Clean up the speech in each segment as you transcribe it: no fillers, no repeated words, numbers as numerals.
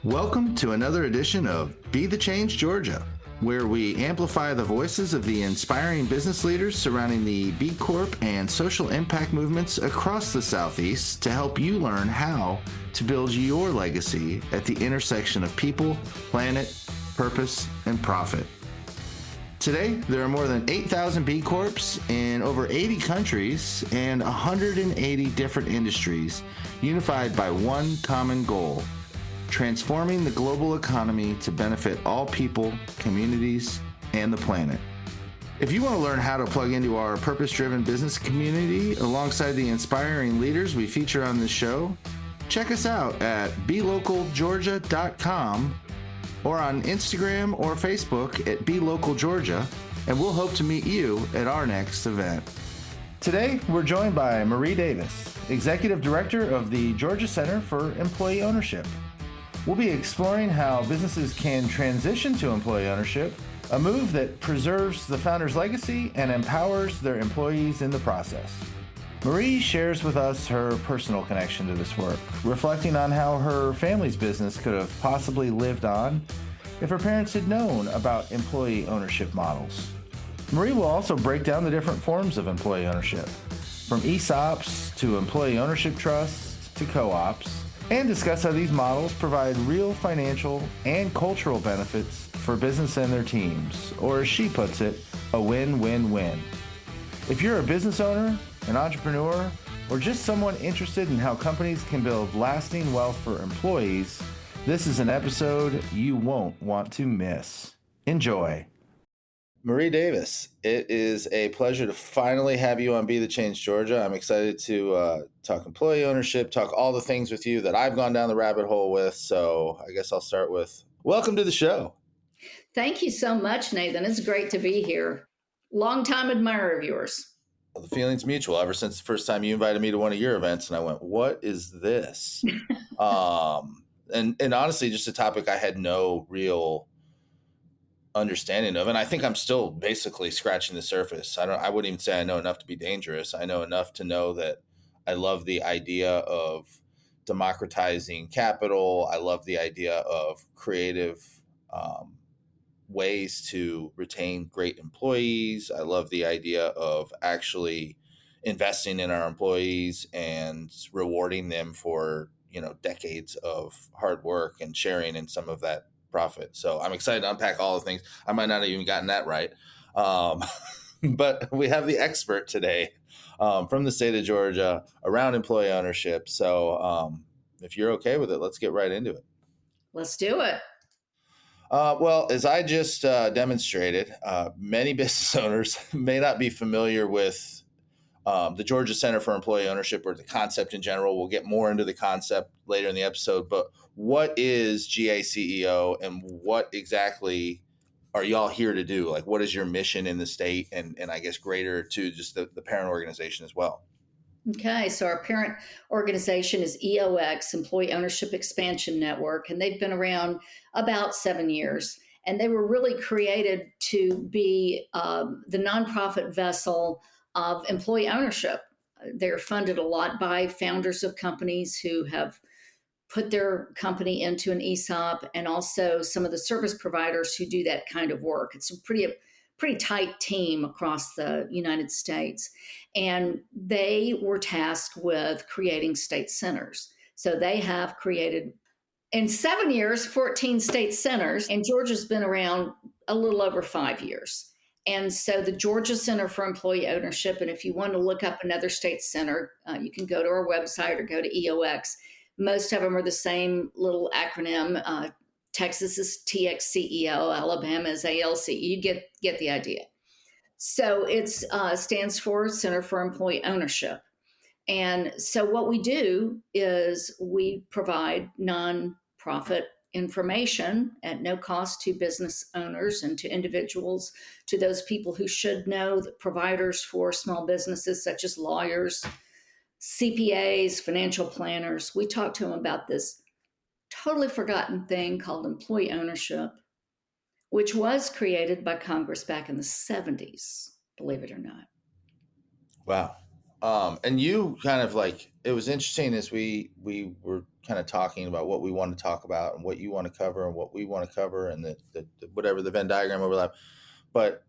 Welcome to another edition of Be the Change Georgia, where we amplify the voices of the inspiring business leaders surrounding the B Corp and social impact movements across the Southeast to help you learn how to build your legacy at the intersection of people, planet, purpose, and profit. Today, there are more than 8,000 B Corps in over 80 countries and 180 different industries, unified by one common goal: transforming the global economy to benefit all people, communities, and the planet. If you want to learn how to plug into our purpose-driven business community alongside the inspiring leaders we feature on this show, check us out at belocalgeorgia.com or on Instagram or Facebook at belocalgeorgia, and we'll hope to meet you at our next event. Today, we're joined by Marie Davis, Executive Director of the Georgia Center for Employee Ownership. We'll be exploring how businesses can transition to employee ownership, a move that preserves the founder's legacy and empowers their employees in the process. Marie shares with us her personal connection to this work, reflecting on how her family's business could have possibly lived on if her parents had known about employee ownership models. Marie will also break down the different forms of employee ownership, from ESOPs to employee ownership trusts to co-ops, and discuss how these models provide real financial and cultural benefits for business and their teams, or as she puts it, a win-win-win. If you're a business owner, an entrepreneur, or just someone interested in how companies can build lasting wealth for employees, this is an episode you won't want to miss. Enjoy. Marie Davis, it is a pleasure to finally have you on Be the Change Georgia. I'm excited to talk employee ownership, talk all the things with you that I've gone down the rabbit hole with. So I guess I'll start with welcome to the show. Thank you so much, Nathan. It's great to be here. Longtime admirer of yours. Well, the feeling's mutual ever since the first time you invited me to one of your events, and I went, "What is this?" and honestly, just a topic I had no real understanding of, and I think I'm still basically scratching the surface. I wouldn't even say I know enough to be dangerous. I know enough to know that I love the idea of democratizing capital. I love the idea of creative ways to retain great employees. I love the idea of actually investing in our employees and rewarding them for, decades of hard work and sharing in some of that profit. So I'm excited to unpack all the things. I might not have even gotten that right. But we have the expert today from the state of Georgia around employee ownership. So if you're okay with it, let's get right into it. Let's do it. Well, as I just demonstrated, many business owners may not be familiar with the Georgia Center for Employee Ownership or the concept in general. We'll get more into the concept later in the episode, but what is GACEO and what exactly are y'all here to do? Like, what is your mission in the state and I guess greater to just the parent organization as well? Okay, so our parent organization is EOX, Employee Ownership Expansion Network, and they've been around about 7 years. And they were really created to be the nonprofit vessel of employee ownership. They're funded a lot by founders of companies who have put their company into an ESOP, and also some of the service providers who do that kind of work. It's a pretty tight team across the United States. And they were tasked with creating state centers. So they have created, in 7 years, 14 state centers, and Georgia's been around a little over 5 years. And so the Georgia Center for Employee Ownership, and if you want to look up another state center, you can go to our website or go to EOX. Most of them are the same little acronym. Texas is TXCEO, Alabama is ALC. You get the idea. So it stands for Center for Employee Ownership. And so what we do is we provide nonprofit information at no cost to business owners and to individuals, to those people who should know, the providers for small businesses such as lawyers, CPAs, financial planners. We talk to them about this totally forgotten thing called employee ownership, which was created by Congress back in the 70s, believe it or not. Wow. And you kind of like it was interesting as we were kind of talking about what we want to talk about and what you want to cover and what we want to cover and the whatever the Venn diagram overlap. But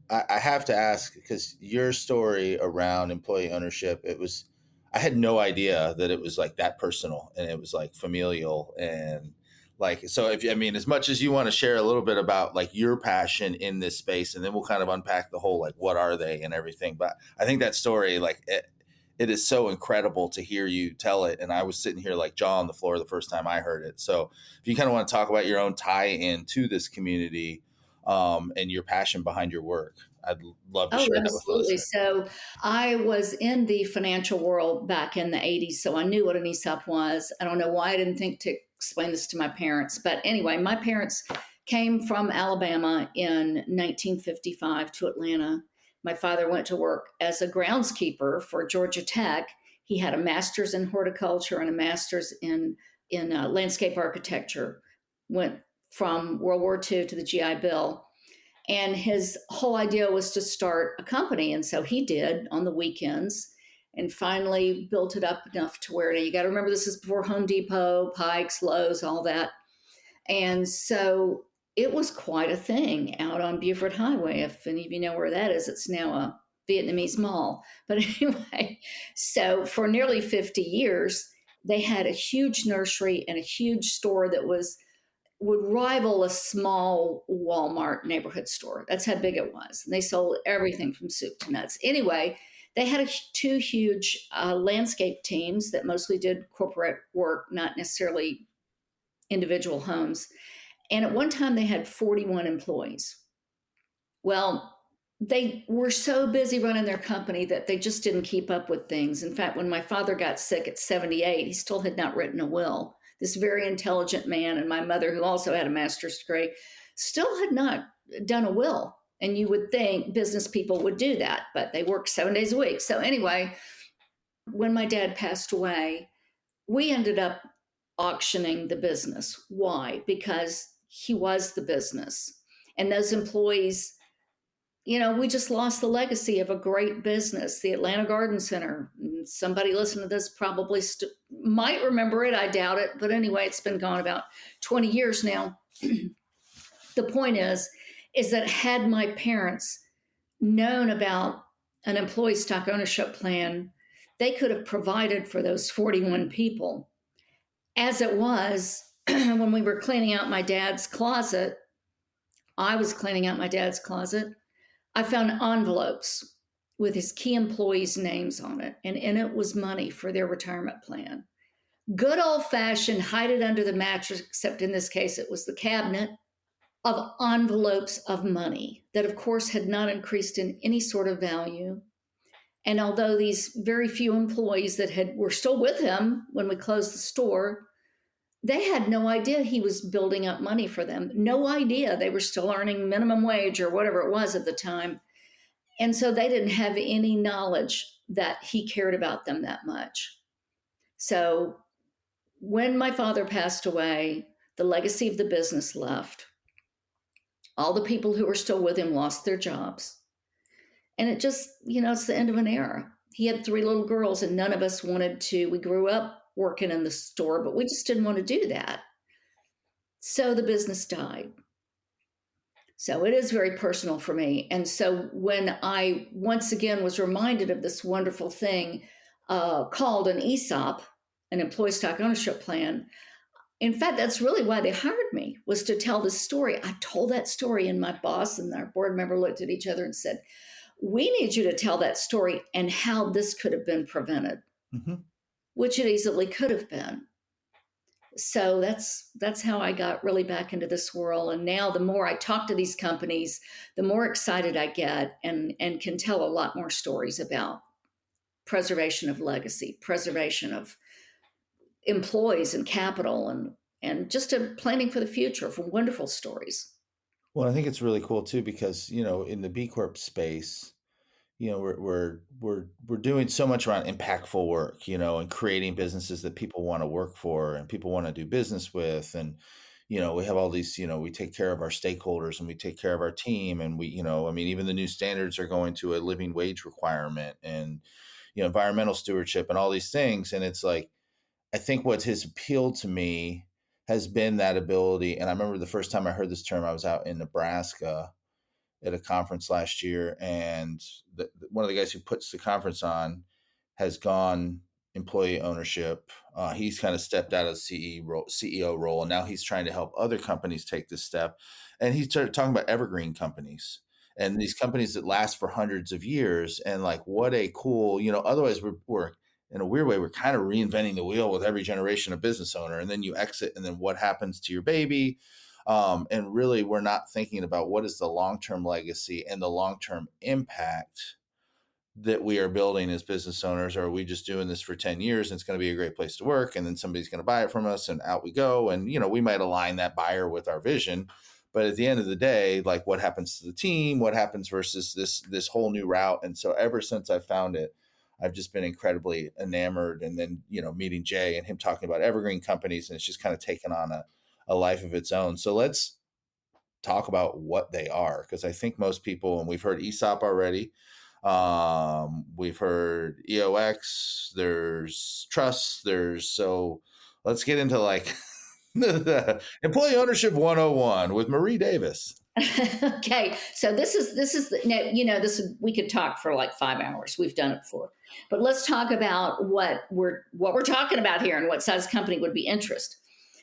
I have to ask because your story around employee ownership, it was I had no idea that it was like that personal and it was like familial and like so if I mean as much as you want to share a little bit about like your passion in this space and then we'll kind of unpack the whole like what are they and everything. But I think that story like it is so incredible to hear you tell it. And I was sitting here like jaw on the floor the first time I heard it. So if you kind of want to talk about your own tie in to this community and your passion behind your work, I'd love to Oh, share that with the absolutely. listener. So I was in the financial world back in the 80s, so I knew what an ESOP was. I don't know why I didn't think to explain this to my parents. But anyway, my parents came from Alabama in 1955 to Atlanta. My father went to work as a groundskeeper for Georgia Tech. He had a master's in horticulture and a master's in landscape architecture. Went from World War II to the GI Bill, and his whole idea was to start a company. And so he did on the weekends and finally built it up enough to where you got to remember this is before Home Depot, Pikes, Lowe's, all that. And so it was quite a thing out on Buford Highway. If any of you know where that is, it's now a Vietnamese mall. But anyway, so for nearly 50 years, they had a huge nursery and a huge store that would rival a small Walmart neighborhood store. That's how big it was. And they sold everything from soup to nuts. Anyway, they had two huge landscape teams that mostly did corporate work, not necessarily individual homes. And at one time, they had 41 employees. Well, they were so busy running their company that they just didn't keep up with things. In fact, when my father got sick at 78, he still had not written a will. This very intelligent man, and my mother, who also had a master's degree, still had not done a will. And you would think business people would do that, but they work 7 days a week. So, anyway, when my dad passed away, we ended up auctioning the business. Why? Because he was the business. And those employees, we just lost the legacy of a great business, the Atlanta Garden Center. Somebody listening to this probably might remember it. I doubt it. But anyway, it's been gone about 20 years now. The point is that had my parents known about an employee stock ownership plan, they could have provided for those 41 people. As it was, when we were cleaning out my dad's closet, I was cleaning out my dad's closet. I found envelopes with his key employees' names on it, and in it was money for their retirement plan. Good old fashioned, hide it under the mattress, except in this case, it was the cabinet of envelopes of money that, of course, had not increased in any sort of value. And although these very few employees that were still with him when we closed the store, they had no idea he was building up money for them. No idea. They were still earning minimum wage or whatever it was at the time. And so they didn't have any knowledge that he cared about them that much. So when my father passed away, the legacy of the business left. All the people who were still with him lost their jobs. And it just, it's the end of an era. He had three little girls, and none of us wanted to. We grew up working in the store, but we just didn't want to do that. So the business died. So it is very personal for me. And so when I once again was reminded of this wonderful thing called an ESOP, an employee stock ownership plan, in fact, that's really why they hired me, was to tell this story. I told that story, and my boss and our board member looked at each other and said, "We need you to tell that story and how this could have been prevented," which it easily could have been. So that's how I got really back into this world. And now the more I talk to these companies, the more excited I get and can tell a lot more stories about preservation of legacy, preservation of employees and capital, and just a planning for the future for wonderful stories. Well, I think it's really cool too because in the B Corp space, we're doing so much around impactful work, and creating businesses that people want to work for and people want to do business with, and we have all these, we take care of our stakeholders and we take care of our team, and we, I mean, even the new standards are going to a living wage requirement, and environmental stewardship and all these things. And it's like, I think what has appealed to me has been that ability. And I remember the first time I heard this term, I was out in Nebraska at a conference last year, and one of the guys who puts the conference on has gone employee ownership. He's kind of stepped out of the CEO role, and now he's trying to help other companies take this step. And he started talking about evergreen companies and these companies that last for hundreds of years. And like, what a cool, otherwise we're in a weird way, we're kind of reinventing the wheel with every generation of business owner. And then you exit, and then what happens to your baby? And really, we're not thinking about what is the long-term legacy and the long-term impact that we are building as business owners. Or are we just doing this for 10 years and it's going to be a great place to work, and then somebody's going to buy it from us and out we go? And, we might align that buyer with our vision. But at the end of the day, like, what happens to the team? What happens versus this whole new route? And so ever since I found it, I've just been incredibly enamored. And then, meeting Jay and him talking about evergreen companies, and it's just kind of taken on a life of its own. So let's talk about what they are, because I think most people, and we've heard ESOP already, we've heard EOX, there's trusts, so let's get into like the employee ownership 101 with Marie Davis. Okay, so this is we could talk for like 5 hours. We've done it before, but let's talk about what we're talking about here and what size company would be interested.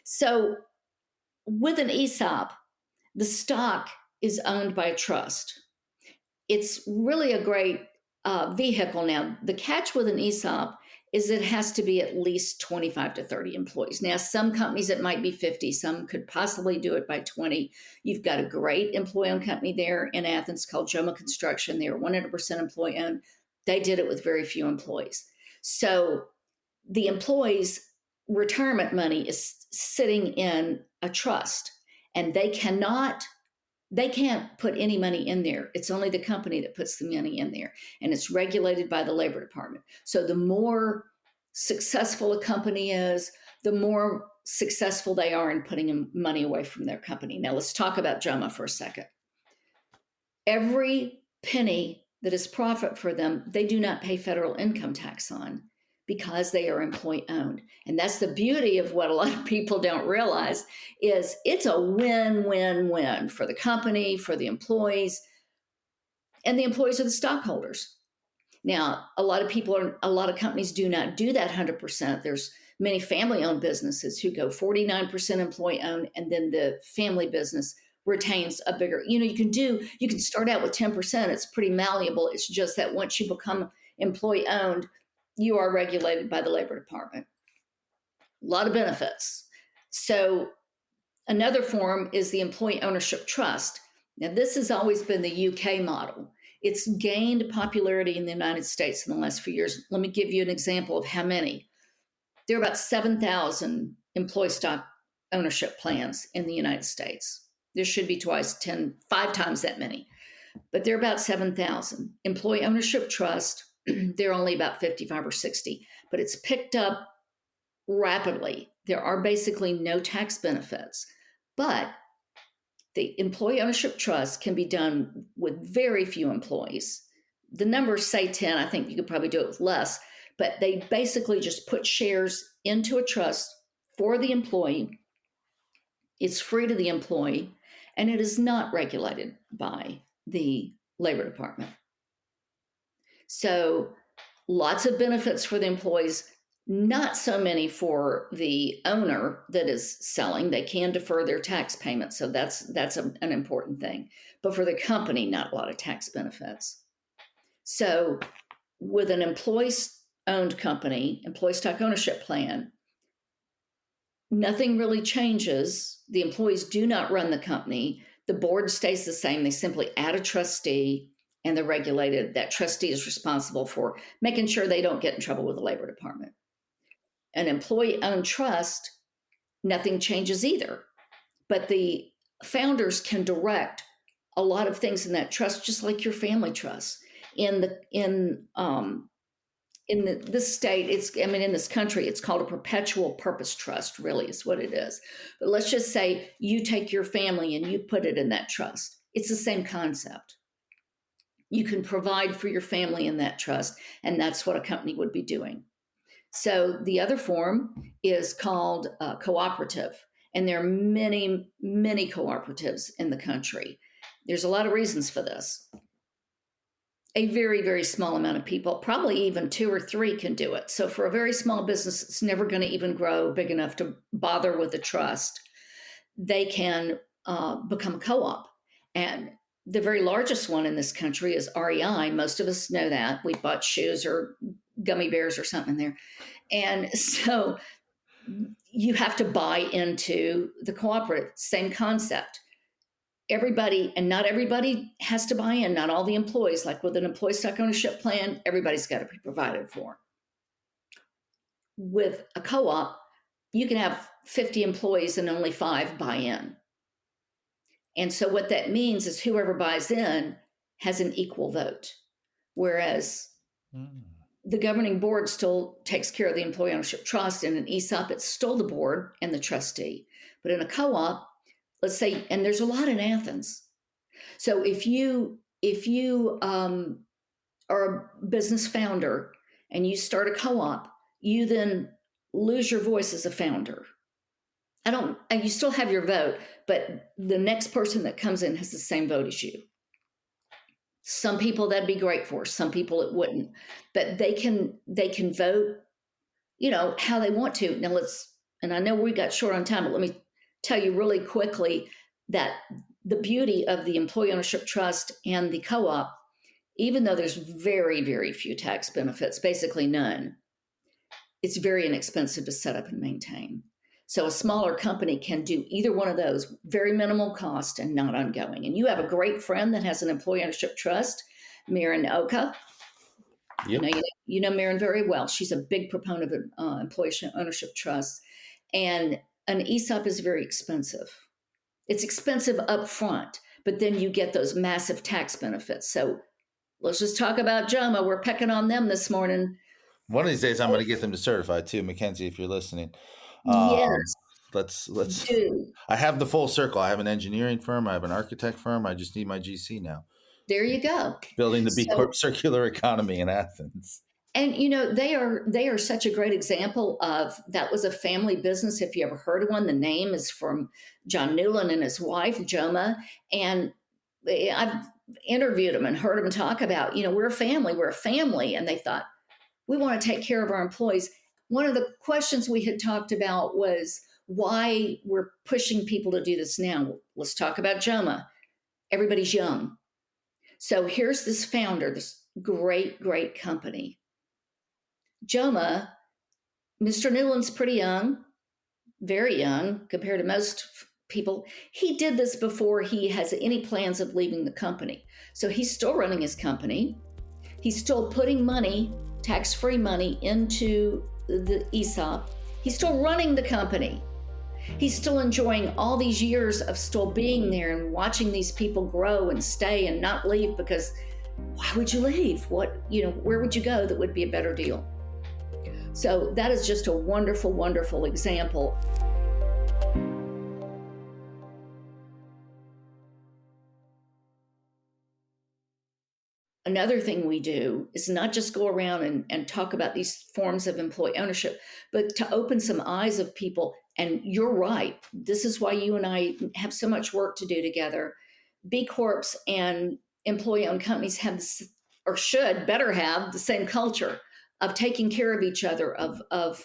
So with an ESOP, the stock is owned by a trust. It's really a great vehicle. Now, the catch with an ESOP is it has to be at least 25 to 30 employees. Now, some companies it might be 50, some could possibly do it by 20. You've got a great employee-owned company there in Athens called Joma Construction. They are 100% employee-owned. They did it with very few employees. So the employees' retirement money is sitting in a trust, and they can't put any money in there. It's only the company that puts the money in there, and it's regulated by the Labor Department. So the more successful a company is, the more successful they are in putting money away from their company. Now let's talk about Joma for a second. Every penny that is profit for them, they do not pay federal income tax on, because they are employee owned. And that's the beauty of what a lot of people don't realize is it's a win-win-win for the company, for the employees, and the employees are the stockholders. Now, a lot of companies do not do that 100%. There's many family-owned businesses who go 49% employee-owned, and then the family business retains a bigger, you can start out with 10%. It's pretty malleable. It's just that once you become employee-owned, you are regulated by the Labor Department. A lot of benefits. So another form is the employee ownership trust. Now, this has always been the UK model. It's gained popularity in the United States in the last few years. Let me give you an example of how many. There are about 7,000 employee stock ownership plans in the United States. There should be 5 times that many, but there are about 7,000. Employee ownership trust, they're only about 55 or 60, but it's picked up rapidly. There are basically no tax benefits, but the employee ownership trust can be done with very few employees. The numbers say 10. I think you could probably do it with less, but they basically just put shares into a trust for the employee. It's free to the employee, and it is not regulated by the Labor Department. So lots of benefits for the employees, not so many for the owner that is selling. They can defer their tax payments, so that's an important thing. But for the company, not a lot of tax benefits. So with an employee-owned company, employee stock ownership plan, nothing really changes. The employees do not run the company. The board stays the same. They simply add a trustee, and they're regulated. That trustee is responsible for making sure they don't get in trouble with the Labor Department. An employee-owned trust, nothing changes either. But the founders can direct a lot of things in that trust, just like your family trust. In this state, in this country, it's called a perpetual purpose trust, really is what it is. But let's just say you take your family and you put it in that trust. It's the same concept. You can provide for your family in that trust, and that's what a company would be doing. So the other form is called cooperative, and there are many, many cooperatives in the country. There's a lot of reasons for this. A very, very small amount of people, probably even two or three, can do it. So for a very small business, it's never going to even grow big enough to bother with a trust. They can become a co-op. And the very largest one in this country is REI. Most of us know that. We bought shoes or gummy bears or something there. And so you have to buy into the cooperative, same concept. Everybody, and not everybody has to buy in, not all the employees. Like with an employee stock ownership plan, everybody's got to be provided for. With a co-op, you can have 50 employees and only 5 buy in. And so what that means is whoever buys in has an equal vote. Whereas the governing board still takes care of the employee ownership trust. In an ESOP, it's still the board and the trustee. But in a co-op, let's say, and there's a lot in Athens. So if you are a business founder and you start a co-op, you then lose your voice as a founder. You still have your vote, but the next person that comes in has the same vote as you. Some people that'd be great for, some people it wouldn't, but they can vote, how they want to. Now and I know we got short on time, but let me tell you really quickly that the beauty of the employee ownership trust and the co-op, even though there's very, very few tax benefits, basically none, it's very inexpensive to set up and maintain. So a smaller company can do either one of those, very minimal cost and not ongoing. And you have a great friend that has an employee ownership trust, Maren Oka. Yep. You know Maren very well. She's a big proponent of employee ownership trust. And an ESOP is very expensive. It's expensive up front, but then you get those massive tax benefits. So let's just talk about JOMA. We're pecking on them this morning. One of these days, I'm going to get them to certify too, Mackenzie, if you're listening. Yes. Let's. Do. I have the full circle. I have an engineering firm. I have an architect firm. I just need my GC now. There you go. Building the B Corp circular economy in Athens. And they are such a great example of that was a family business. If you ever heard of one, the name is from John Newland and his wife, Joma. And I've interviewed them and heard them talk about, we're a family. And they thought, we want to take care of our employees. One of the questions we had talked about was why we're pushing people to do this now. Let's talk about Joma. Everybody's young. So here's this founder, this great, great company. Joma, Mr. Newland's pretty young, very young compared to most people. He did this before he has any plans of leaving the company. So he's still running his company. He's still putting money, tax-free money, into the ESOP. He's still running the company. He's still enjoying all these years of still being there and watching these people grow and stay and not leave, because why would you leave? Where would you go that would be a better deal? So that is just a wonderful, wonderful example. Another thing we do is not just go around and talk about these forms of employee ownership, but to open some eyes of people. And you're right. This is why you and I have so much work to do together. B Corps and employee-owned companies have, or should better have, the same culture of taking care of each other, of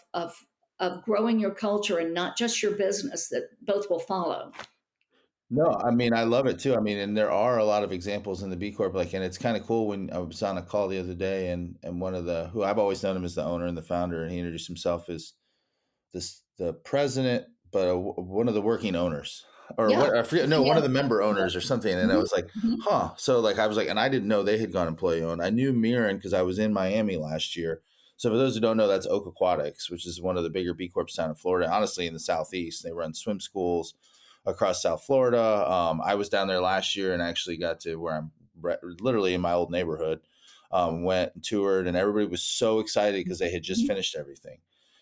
growing your culture and not just your business, that both will follow. No, I mean, I love it too. I mean, and there are a lot of examples in the B Corp, and it's kind of cool. When I was on a call the other day, and one of who I've always known him as the owner and the founder, and he introduced himself as the president, but one of the working owners, or Yeah. what, I forget, no, one of the member owners or something. And I was like, huh. So I was like, and I didn't know they had gone employee owned. I knew Maren because I was in Miami last year. So for those who don't know, that's Oak Aquatics, which is one of the bigger B Corps down in Florida, honestly, in the Southeast. They run swim schools across South Florida. I was down there last year and actually got to where I'm literally in my old neighborhood, went and toured, and everybody was so excited because they had just finished everything.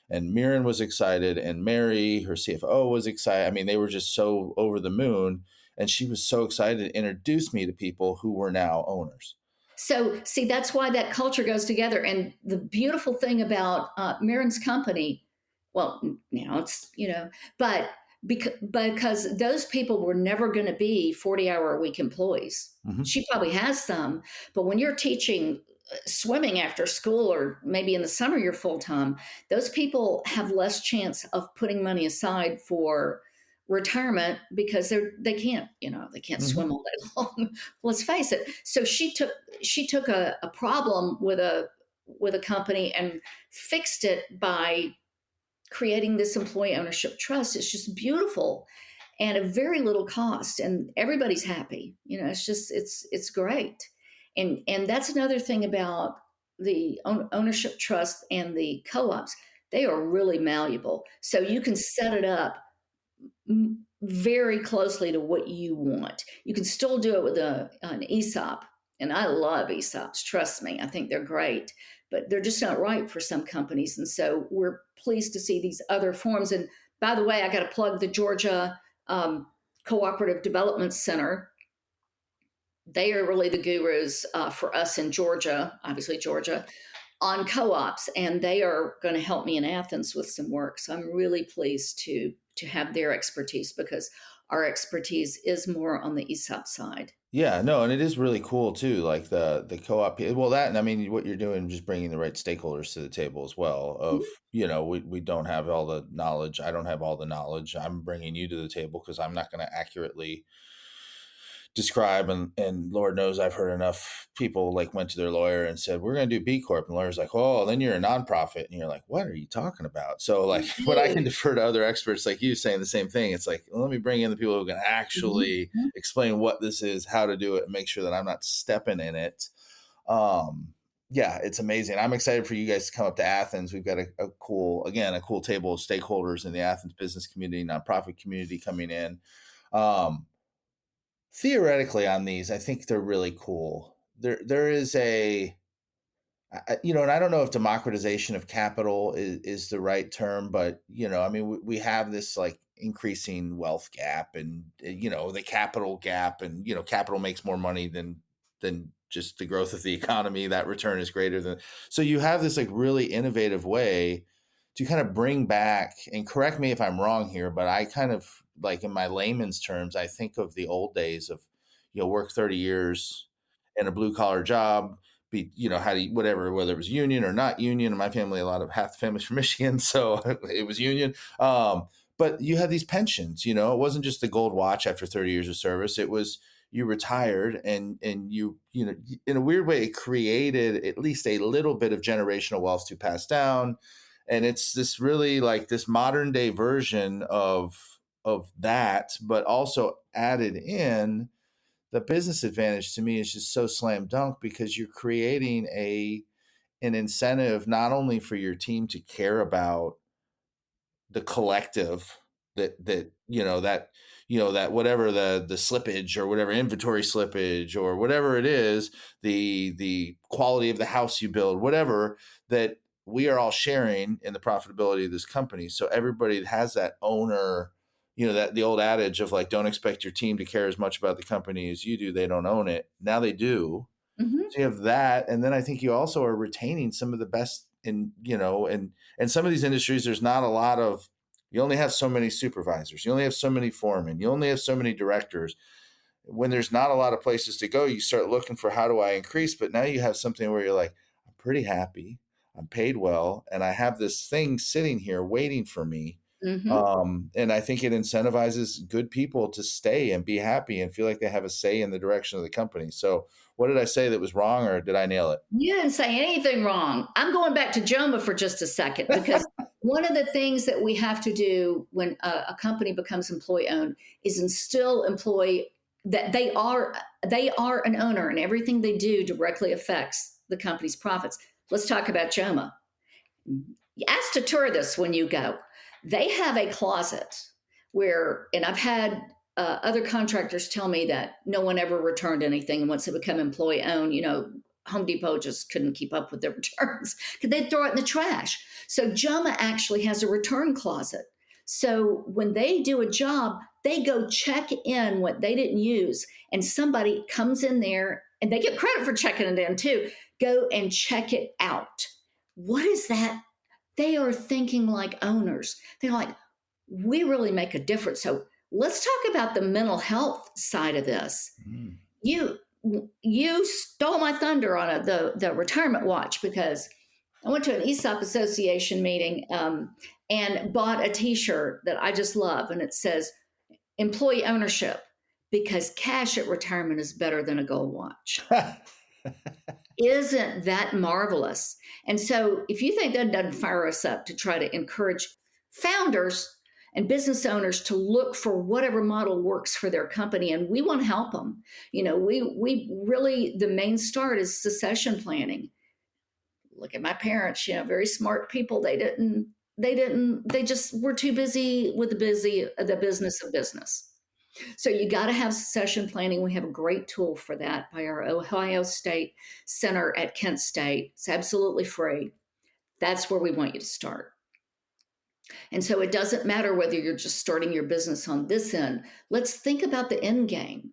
And Maren was excited, and Mary, her CFO, was excited. I mean, they were just so over the moon, and she was so excited to introduce me to people who were now owners. So, see, that's why that culture goes together. And the beautiful thing about Mirren's company, well, now it's, but because those people were never going to be 40-hour a week employees. Hmm. She probably has some, but when you're teaching swimming after school or maybe in the summer you're full time, those people have less chance of putting money aside for retirement because they can't, they can't Hmm. swim all day long. Let's face it. So she took a problem with a company and fixed it by creating this employee ownership trust. It's just beautiful and a very little cost, and everybody's happy. It's great. And that's another thing about the ownership trust and the co-ops. They are really malleable, so you can set it up very closely to what you want. You can still do it with an ESOP, and I love ESOPs. Trust me, I think they're great, but they're just not right for some companies. And so we're pleased to see these other forms. And by the way, I got to plug the Georgia Cooperative Development Center. They are really the gurus for us in Georgia, obviously Georgia, on co-ops, and they are going to help me in Athens with some work. So I'm really pleased to have their expertise, because our expertise is more on the ESOP side. Yeah, no, and it is really cool too. Like the co-op. Well, that and I mean, what you're doing, just bringing the right stakeholders to the table as well. Of we don't have all the knowledge. I don't have all the knowledge. I'm bringing you to the table because I'm not going to accurately describe, and Lord knows I've heard enough people like went to their lawyer and said, we're going to do B Corp, and the lawyer's like, oh, then you're a nonprofit, and you're like, what are you talking about? So like when I can defer to other experts like you saying the same thing, it's like, well, let me bring in the people who can actually Mhm. explain what this is, how to do it, and make sure that I'm not stepping in it. um yeah, it's amazing. I'm excited for you guys to come up to Athens. We've got a cool table of stakeholders in the Athens business community, nonprofit community coming in. um Theoretically on these, I think they're really cool. There is and I don't know if democratization of capital is the right term, but I mean, we have this like increasing wealth gap, and the capital gap, and capital makes more money than just the growth of the economy. That return is greater than. So you have this like really innovative way to kind of bring back, and correct me if I'm wrong here, but I kind of like, in my layman's terms, I think of the old days of work 30 years in a blue collar job, be how do you, whatever, whether it was union or not union. In my family, a lot of half the family's from Michigan, so it was union. But you had these pensions. It wasn't just the gold watch after 30 years of service. It was, you retired, and in a weird way, it created at least a little bit of generational wealth to pass down. And it's this really like this modern day version of that, but also added in the business advantage. To me is just so slam dunk, because you're creating an incentive not only for your team to care about the collective, that whatever the slippage or whatever inventory slippage or whatever it is, the quality of the house you build, whatever, that we are all sharing in the profitability of this company. So everybody has that owner, that the old adage of like, don't expect your team to care as much about the company as you do. They don't own it. Now they do. Mhm. So you have that, and then I think you also are retaining some of the best in, and some of these industries. There's not a lot of. You only have so many supervisors. You only have so many foremen. You only have so many directors. When there's not a lot of places to go, you start looking for, how do I increase? But now you have something where you're like, I'm pretty happy. I'm paid well, and I have this thing sitting here waiting for me. Mhm. And I think it incentivizes good people to stay and be happy and feel like they have a say in the direction of the company. So, what did I say that was wrong, or did I nail it? You didn't say anything wrong. I'm going back to Joma for just a second, because one of the things that we have to do when a company becomes employee owned is instill employee that they are an owner, and everything they do directly affects the company's profits. Let's talk about Joma. Ask to tour this when you go. They have a closet where, and I've had other contractors tell me that no one ever returned anything. And once it became employee owned, Home Depot just couldn't keep up with their returns because they'd throw it in the trash. So Joma actually has a return closet. So when they do a job, they go check in what they didn't use, and somebody comes in there and they get credit for checking it in too. Go and check it out. What is that? They are thinking like owners. They're like, we really make a difference. So let's talk about the mental health side of this. Mm. You you stole my thunder on the retirement watch, because I went to an ESOP association meeting, and bought a T-shirt that I just love, and it says employee ownership, because cash at retirement is better than a gold watch. Isn't that marvelous? And so, if you think that doesn't fire us up to try to encourage founders and business owners to look for whatever model works for their company, and we want to help them. We really, the main start is succession planning. Look at my parents, very smart people. They just were too busy with the business of business. So you got to have succession planning. We have a great tool for that by our Ohio State Center at Kent State. It's absolutely free. That's where we want you to start. And so it doesn't matter whether you're just starting your business on this end. Let's think about the end game.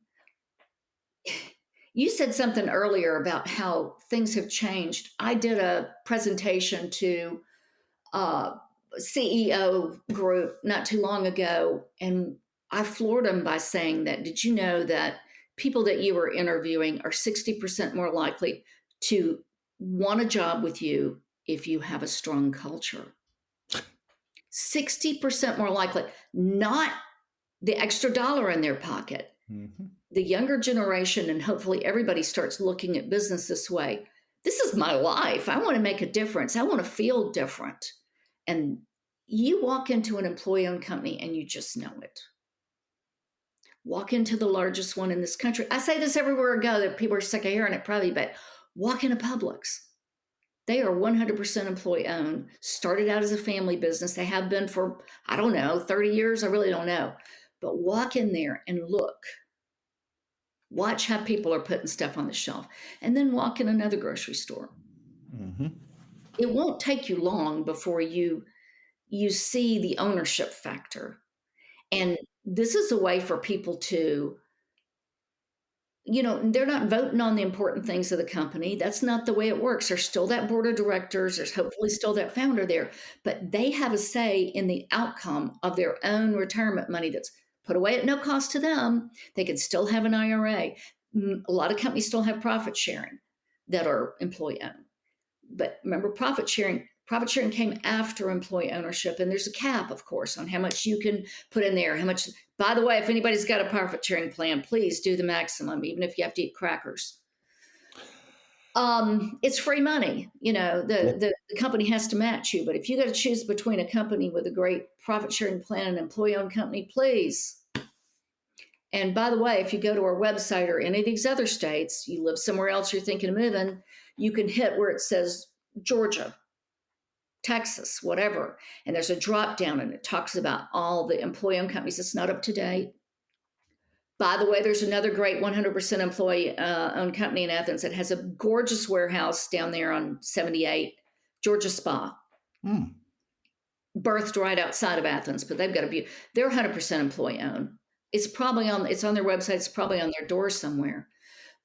You said something earlier about how things have changed. I did a presentation to a CEO group not too long ago, and I floored them by saying that, did you know that people that you are interviewing are 60% more likely to want a job with you if you have a strong culture? 60% more likely, not the extra dollar in their pocket. Mm-hmm. The younger generation, and hopefully everybody starts looking at business this way. This is my life. I want to make a difference. I want to feel different. And you walk into an employee owned company and you just know it. Walk into the largest one in this country. I say this everywhere I go, that people are sick of hearing it probably, but walk into Publix. They are 100% employee owned, started out as a family business. They have been for, I don't know, 30 years. I really don't know. But walk in there and look. Watch how people are putting stuff on the shelf, and then walk in another grocery store. Mm-hmm. It won't take you long before you see the ownership factor. And this is a way for people to, they're not voting on the important things of the company. That's not the way it works. There's still that board of directors. There's hopefully still that founder there, but they have a say in the outcome of their own retirement money that's put away at no cost to them. They could still have an IRA. A lot of companies still have profit sharing that are employee owned. But remember, profit sharing came after employee ownership, and there's a cap, of course, on how much you can put in there. How much, by the way, if anybody's got a profit sharing plan, please do the maximum, even if you have to eat crackers. It's free money. The company has to match you, but if you got to choose between a company with a great profit sharing plan and an employee owned company, please. And by the way, if you go to our website or any of these other states, you live somewhere else, you're thinking of moving, you can hit where it says Georgia, Texas, whatever. And there's a drop down and it talks about all the employee owned companies. It's not up to date. By the way, there's another great 100% employee owned company in Athens that has a gorgeous warehouse down there on 78, Georgia Spa. Mm. Birthed right outside of Athens, but they've got they're 100% employee owned. It's on their website. It's probably on their door somewhere.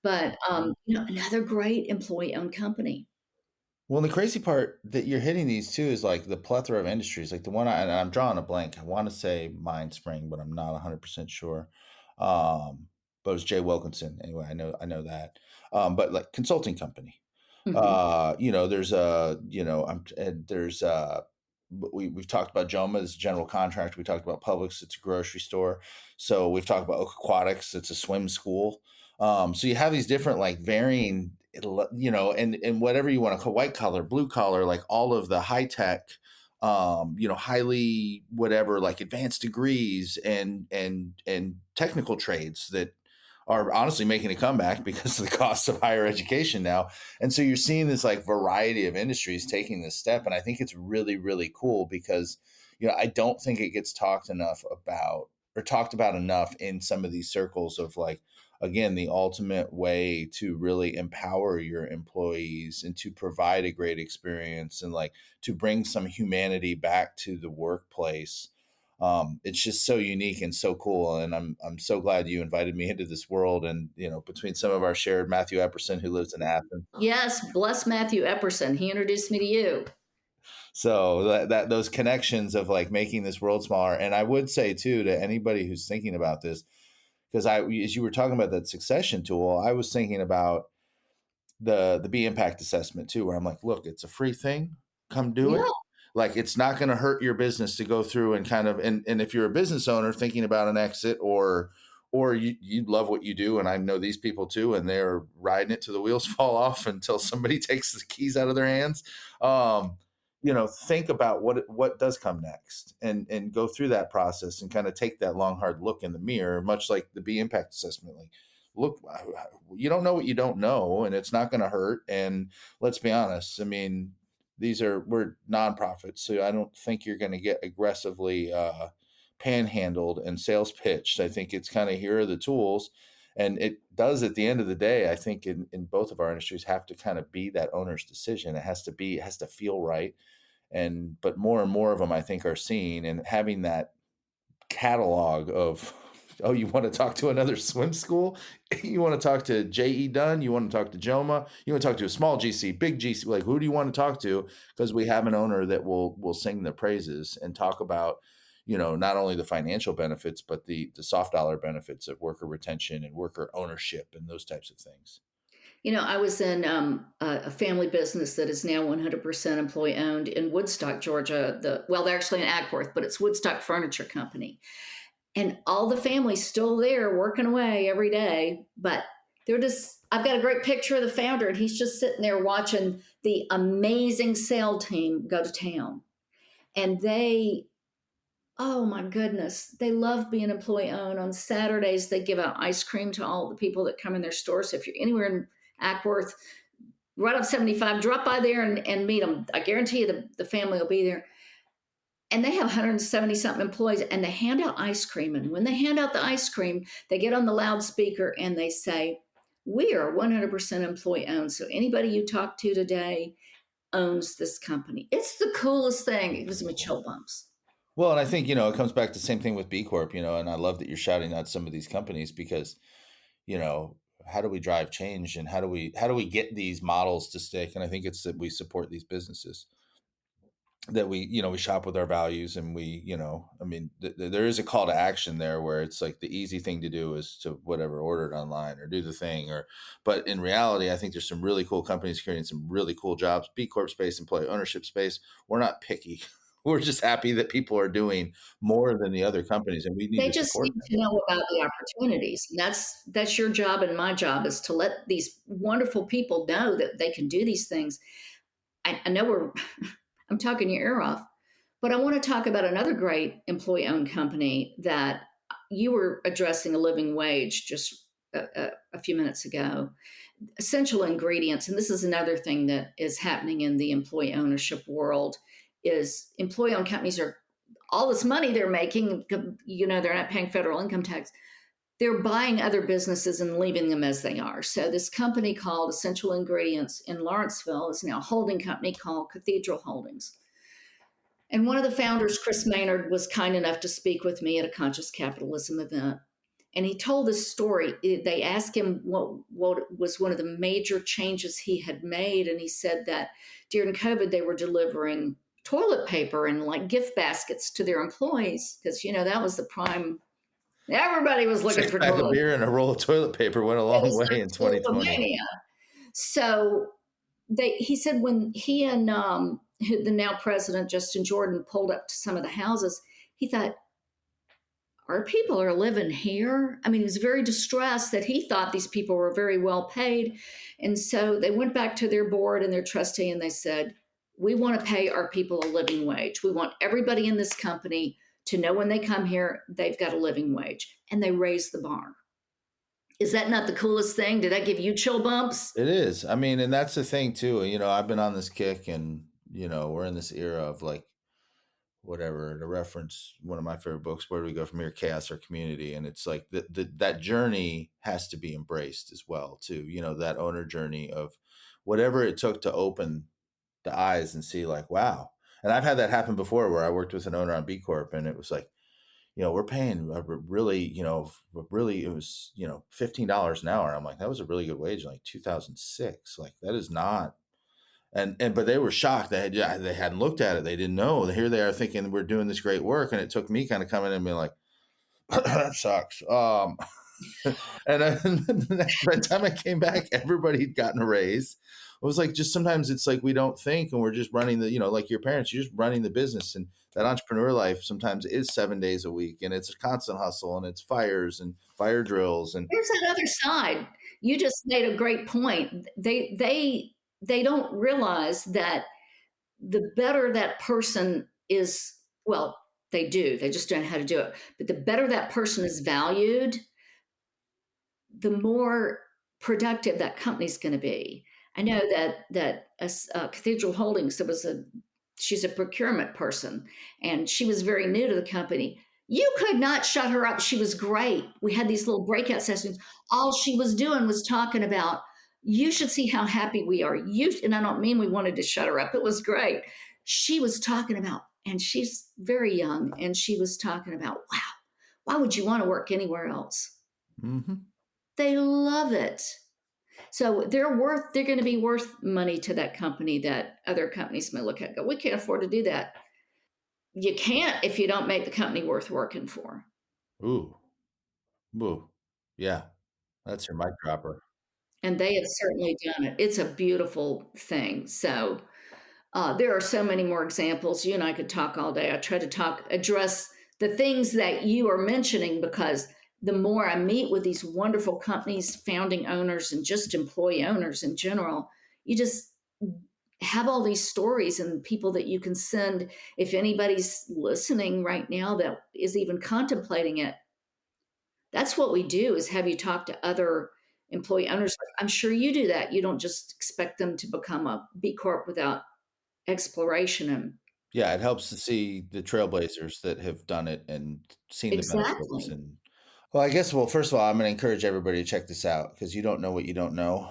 But another great employee owned company. Well, the crazy part that you're hitting these too is like the plethora of industries. Like the one and I'm drawing a blank. I want to say Mindspring, but I'm not 100% sure. But it was Jay Wilkinson. Anyway, I know that. But like consulting company. Mm-hmm. There's we've talked about Joma as a general contractor. We talked about Publix, it's a grocery store. So we've talked about Oak Aquatics, it's a swim school. So you have these different like varying, and whatever you want to call white collar, blue collar, like all of the high tech, highly whatever, like advanced degrees and technical trades that are honestly making a comeback because of the cost of higher education now. And so you're seeing this like variety of industries taking this step. And I think it's really, really cool because, I don't think it gets talked about enough in some of these circles of like, again, the ultimate way to really empower your employees and to provide a great experience and like to bring some humanity back to the workplace. It's just so unique and so cool. And I'm so glad you invited me into this world. And, between some of our shared Matthew Epperson, who lives in Athens. Yes, bless Matthew Epperson. He introduced me to you. So that those connections of like making this world smaller. And I would say too, to anybody who's thinking about this, because as you were talking about that succession tool, I was thinking about the B impact assessment too, where I'm like, look, it's a free thing. Come do it. Yeah. Like, it's not going to hurt your business to go through and kind of, and if you're a business owner thinking about an exit, or you love what you do, and I know these people too, and they're riding it till the wheels fall off until somebody takes the keys out of their hands. Think about what does come next, and go through that process and kind of take that long, hard look in the mirror, much like the B impact assessment. Like, look, you don't know what you don't know, and it's not going to hurt. And let's be honest. I mean, we're nonprofits, so I don't think you're going to get aggressively panhandled and sales pitched. I think it's kind of, here are the tools, and it does, at the end of the day, I think in both of our industries, have to kind of be that owner's decision. It has to feel right. But more and more of them, I think, are seeing and having that catalog of, oh, you want to talk to another swim school? You want to talk to J.E. Dunn? You want to talk to JOMA? You want to talk to a small GC, big GC? Like, who do you want to talk to? Because we have an owner that will sing the praises and talk about, not only the financial benefits, but the soft dollar benefits of worker retention and worker ownership and those types of things. I was in a family business that is now 100% employee owned in Woodstock, Georgia. They're actually in Ackworth, but it's Woodstock Furniture Company. And all the family's still there working away every day, but I've got a great picture of the founder, and he's just sitting there watching the amazing sale team go to town. And oh my goodness, they love being employee owned. On Saturdays, they give out ice cream to all the people that come in their store. So if you're anywhere in Ackworth, right off 75, drop by there and meet them. I guarantee you the family will be there. And they have 170 something employees, and they hand out ice cream. And when they hand out the ice cream, they get on the loudspeaker and they say, "We are 100% employee owned. So anybody you talk to today owns this company." It's the coolest thing. It gives me chill bumps. Well, and I think, it comes back to the same thing with B Corp, and I love that you're shouting out some of these companies, because, how do we drive change, and how do we get these models to stick? And I think it's that we support these businesses, that we shop with our values, and there is a call to action there, where it's like the easy thing to do is to whatever, order it online or do the thing, but in reality, I think there's some really cool companies creating some really cool jobs, B Corp space, employee ownership space. We're not picky. We're just happy that people are doing more than the other companies, and we need They to just support need them. to know about the opportunities. And that's your job, and my job is to let these wonderful people know that they can do these things. I know I'm talking your ear off, but I want to talk about another great employee-owned company that you were addressing, a living wage, just a few minutes ago. Essential Ingredients, and this is another thing that is happening in the employee ownership world, is employee-owned companies are, all this money they're making, they're not paying federal income tax. They're buying other businesses and leaving them as they are. So this company called Essential Ingredients in Lawrenceville is now a holding company called Cathedral Holdings. And one of the founders, Chris Maynard, was kind enough to speak with me at a Conscious Capitalism event. And he told this story. They asked him what was one of the major changes he had made. And he said that during COVID, they were delivering toilet paper and like gift baskets to their employees, because, that was the prime. Everybody was looking for Six-pack of toilet beer and a roll of toilet paper went a long way in 2020. So he said when he and the now president, Justin Jordan, pulled up to some of the houses, he thought, our people are living here. I mean, he was very distressed that he thought these people were very well paid. And so they went back to their board and their trustee, and they said, we want to pay our people a living wage. We want everybody in this company to know when they come here, they've got a living wage. And they raised the bar. Is that not the coolest thing? Did that give you chill bumps? It is. I mean, and that's the thing too. I've been on this kick, and we're in this era of like, whatever, to reference one of my favorite books, Where Do We Go From Here? Chaos or Community. And it's like that journey has to be embraced as well too. That owner journey of whatever it took to open the eyes and see like, wow. And I've had that happen before, where I worked with an owner on B Corp, and it was like, we're paying really, really, it was, $15 an hour. I'm like, that was a really good wage in like 2006. Like that is not, but they were shocked. They hadn't looked at it. They didn't know. Here they are thinking we're doing this great work. And it took me kind of coming in and being like, that sucks. And then by the time I came back, everybody had gotten a raise. It was like, just sometimes it's like we don't think, and we're just running like your parents, you're just running the business. And that entrepreneur life sometimes is 7 days a week, and it's a constant hustle, and it's fires and fire drills. And Here's that other side. You just made a great point. They don't realize that the better that person is, well, they do. They just don't know how to do it. But the better that person is valued, the more productive that company's going to be. I know that Cathedral Holdings, she's a procurement person, and she was very new to the company. You could not shut her up. She was great. We had these little breakout sessions. All she was doing was talking about, you should see how happy we are. And I don't mean we wanted to shut her up. It was great. She was talking about, and she's very young, and she was talking about, wow, why would you want to work anywhere else? mm-hmm. They love it. So they're going to be worth money to that company that other companies may look at and go, we can't afford to do that. You can't if you don't make the company worth working for. Ooh. Yeah. That's your mic dropper. And they have certainly done it. It's a beautiful thing. So there are so many more examples. You and I could talk all day. I try to address the things that you are mentioning, because the more I meet with these wonderful companies, founding owners, and just employee owners in general, you just have all these stories and people that you can send. If anybody's listening right now that is even contemplating it, that's what we do, is have you talk to other employee owners. I'm sure you do that. You don't just expect them to become a B Corp without exploration. And Yeah, it helps to see the trailblazers that have done it and seen the benefits. exactly. And well, I guess, first of all, I'm going to encourage everybody to check this out, because you don't know what you don't know.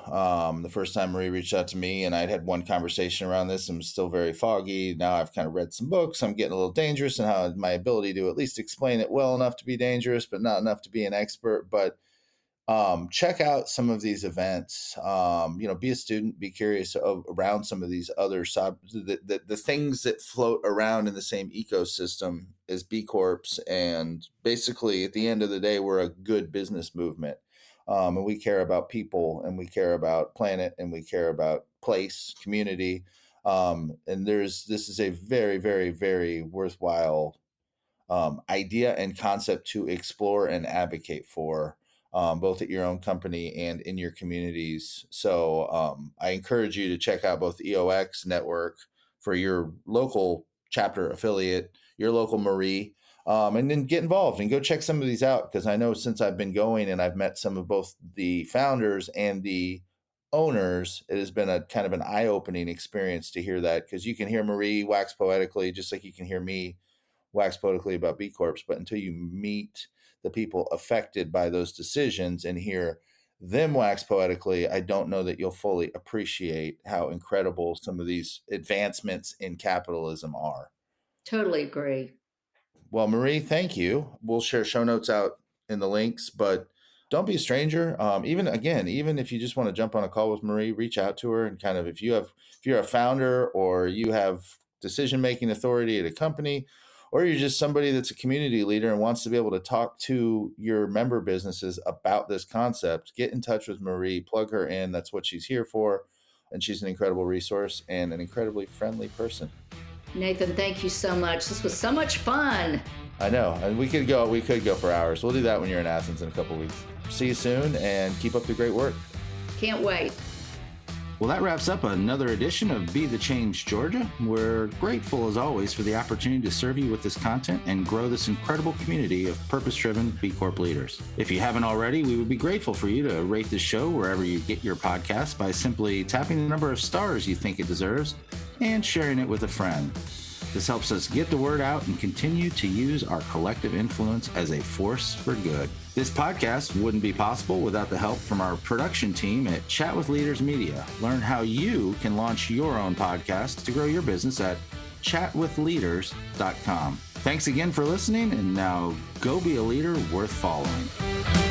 The first time Marie reached out to me, and I'd had one conversation around this, I'm still very foggy. Now I've kind of read some books. I'm getting a little dangerous in how my ability to at least explain it well enough to be dangerous, but not enough to be an expert. But check out some of these events. Be a student, be curious around some of these other the things that float around in the same ecosystem as B Corps. And basically, at the end of the day, we're a good business movement. And we care about people, and we care about planet, and we care about place, community. And this is a very, very, very worthwhile idea and concept to explore and advocate for, both at your own company and in your communities. So I encourage you to check out both EOX Network for your local chapter affiliate, your local Marie, and then get involved and go check some of these out. Because I know since I've been going and I've met some of both the founders and the owners, it has been a kind of an eye-opening experience to hear that, because you can hear Marie wax poetically just like you can hear me wax poetically about B Corps, but until you meet the people affected by those decisions and hear them wax poetically, I don't know that you'll fully appreciate how incredible some of these advancements in capitalism are. Totally agree. Well, Marie, thank you. We'll share show notes out in the links, but don't be a stranger. Even if you just want to jump on a call with Marie, reach out to her, and kind of, if you're a founder or you have decision-making authority at a company, or you're just somebody that's a community leader and wants to be able to talk to your member businesses about this concept, get in touch with Marie, plug her in. That's what she's here for. And she's an incredible resource and an incredibly friendly person. Nathan, thank you so much. This was so much fun. I know. And we could go for hours. We'll do that when you're in Athens in a couple of weeks. See you soon, and keep up the great work. Can't wait. Well, that wraps up another edition of Be the Change Georgia. We're grateful, as always, for the opportunity to serve you with this content and grow this incredible community of purpose-driven B Corp leaders. If you haven't already, we would be grateful for you to rate this show wherever you get your podcasts by simply tapping the number of stars you think it deserves and sharing it with a friend. This helps us get the word out and continue to use our collective influence as a force for good. This podcast wouldn't be possible without the help from our production team at Chat with Leaders Media. Learn how you can launch your own podcast to grow your business at chatwithleaders.com. Thanks again for listening, and now go be a leader worth following.